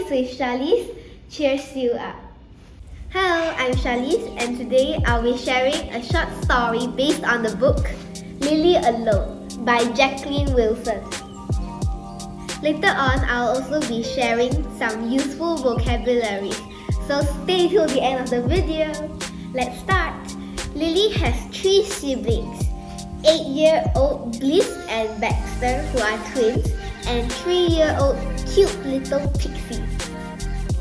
Stories with Charlize cheers you up. Hello, I'm Charlize and today I'll be sharing a short story based on the book Lily Alone by Jacqueline Wilson. Later on, I'll also be sharing some useful vocabulary, so stay till the end of the video. Let's start. Lily has 3 siblings, 8-year-old Bliss and Baxter, who are twins, and 3-year-old cute little Pixie.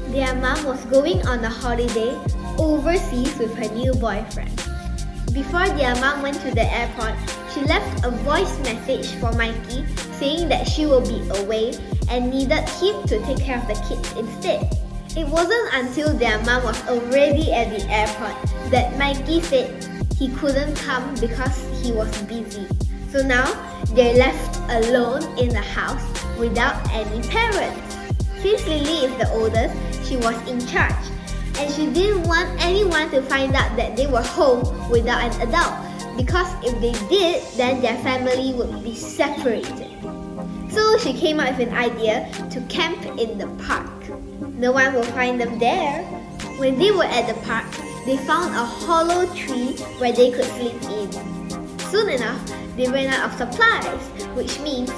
Their mom was going on a holiday overseas with her new boyfriend. Before their mom went to the airport, she left a voice message for Mikey saying that she will be away and needed him to take care of the kids instead. It wasn't until their mom was already at the airport that Mikey said he couldn't come because he was busy. So now, they're left alone in the house without any parents. Since Lily is the oldest, she was in charge, and she didn't want anyone to find out that they were home without an adult, because if they did, then their family would be separated. So she came up with an idea to camp in the park. No one will find them there. When they were at the park, they found a hollow tree where they could sleep in. Soon enough, they ran out of supplies, which means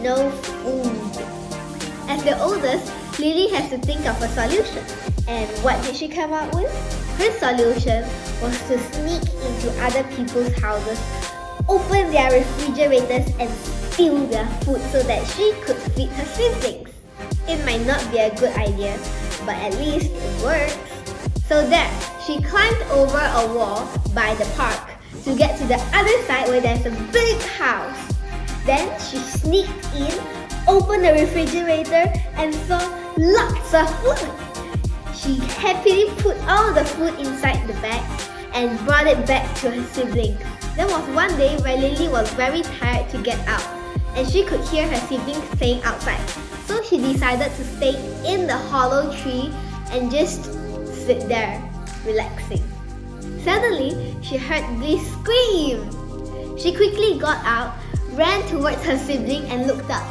no food. As the oldest, Lily has to think of a solution. And what did she come up with? Her solution was to sneak into other people's houses, open their refrigerators and steal their food so that she could feed her siblings. It might not be a good idea, but at least it works. So there, she climbed over a wall by the park to get to the other side where there's a big house. Then she sneaked in, opened the refrigerator and saw lots of food. She happily put all the food inside the bag and brought it back to her siblings. There was one day where Lily was very tired to get out, and she could hear her siblings playing outside. So she decided to stay in the hollow tree and just sit there, relaxing. Suddenly, she heard Bliss scream. She quickly got out, ran towards her sibling and looked up.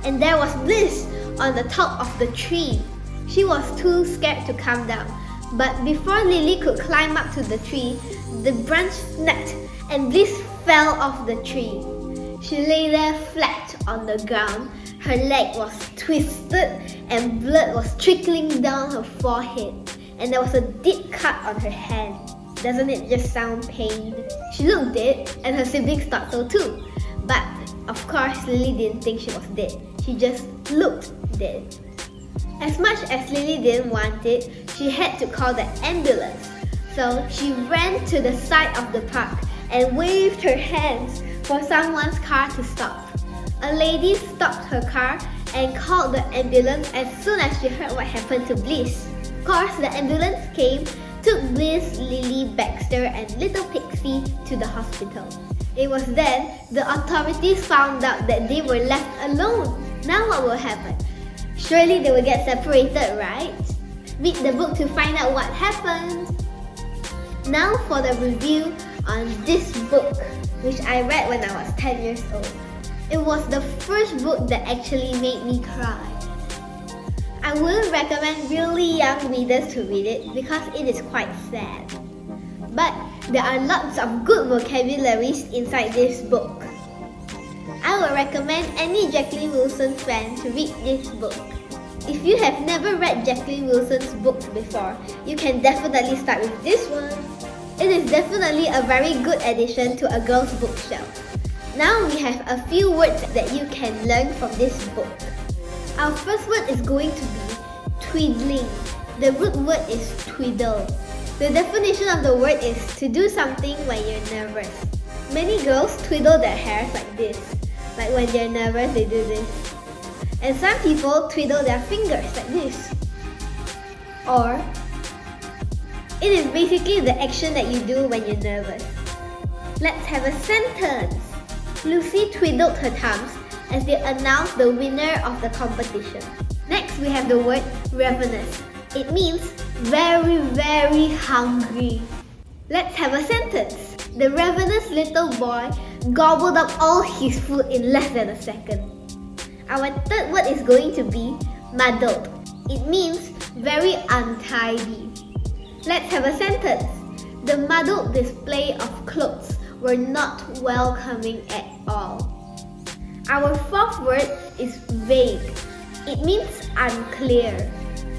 And there was Bliss on the top of the tree. She was too scared to come down. But before Lily could climb up to the tree, the branch snapped and Bliss fell off the tree. She lay there flat on the ground. Her leg was twisted and blood was trickling down her forehead. And there was a deep cut on her hand. Doesn't it just sound pained? She looked dead and her siblings thought so too. But of course, Lily didn't think she was dead. She just looked dead. As much as Lily didn't want it, she had to call the ambulance. So she ran to the side of the park and waved her hands for someone's car to stop. A lady stopped her car and called the ambulance as soon as she heard what happened to Bliss. Of course, the ambulance came, took Bliss, Lily, Baxter, and little Pixie to the hospital. It was then the authorities found out that they were left alone. Now what will happen? Surely they will get separated, right? Read the book to find out what happened. Now for the review on this book, which I read when I was 10 years old. It was the first book that actually made me cry. I wouldn't recommend really young readers to read it because it is quite sad. But there are lots of good vocabularies inside this book. I would recommend any Jacqueline Wilson fan to read this book. If you have never read Jacqueline Wilson's books before, you can definitely start with this one. It is definitely a very good addition to a girl's bookshelf. Now we have a few words that you can learn from this book. Our first word is going to be twiddling. The root word is twiddle. The definition of the word is to do something when you're nervous. Many girls twiddle their hairs like this. Like when they're nervous, they do this. And some people twiddle their fingers like this. Or, it is basically the action that you do when you're nervous. Let's have a sentence. Lucy twiddled her thumbs as they announced the winner of the competition. Next, we have the word ravenous. It means very, very hungry. Let's have a sentence. The ravenous little boy gobbled up all his food in less than a second. Our third word is going to be muddled. It means very untidy. Let's have a sentence. The muddled display of clothes were not welcoming at all. Our fourth word is vague. It means unclear.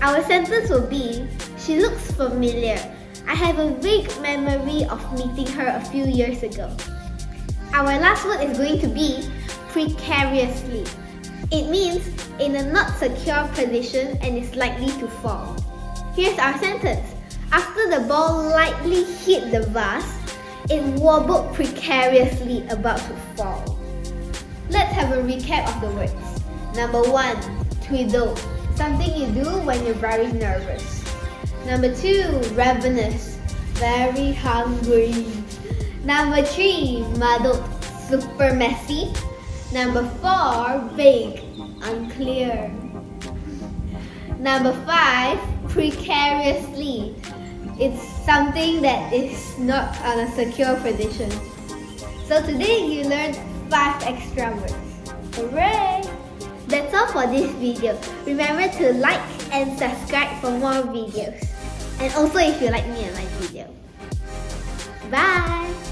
Our sentence will be, she looks familiar. I have a vague memory of meeting her a few years ago. Our last word is going to be precariously. It means in a not secure position and is likely to fall. Here's our sentence. After the ball lightly hit the vase, it wobbled precariously about to fall. Let's have a recap of the words. Number 1, twiddle. Something you do when you're very nervous. Number 2, ravenous. Very hungry. Number 3, muddled. Super messy. Number 4, vague. Unclear. Number 5, precariously. It's something that is not on a secure position. So today you learned 5 extra words. Hooray! That's all for this video. Remember to like and subscribe for more videos. And also if you like me and my video. Bye!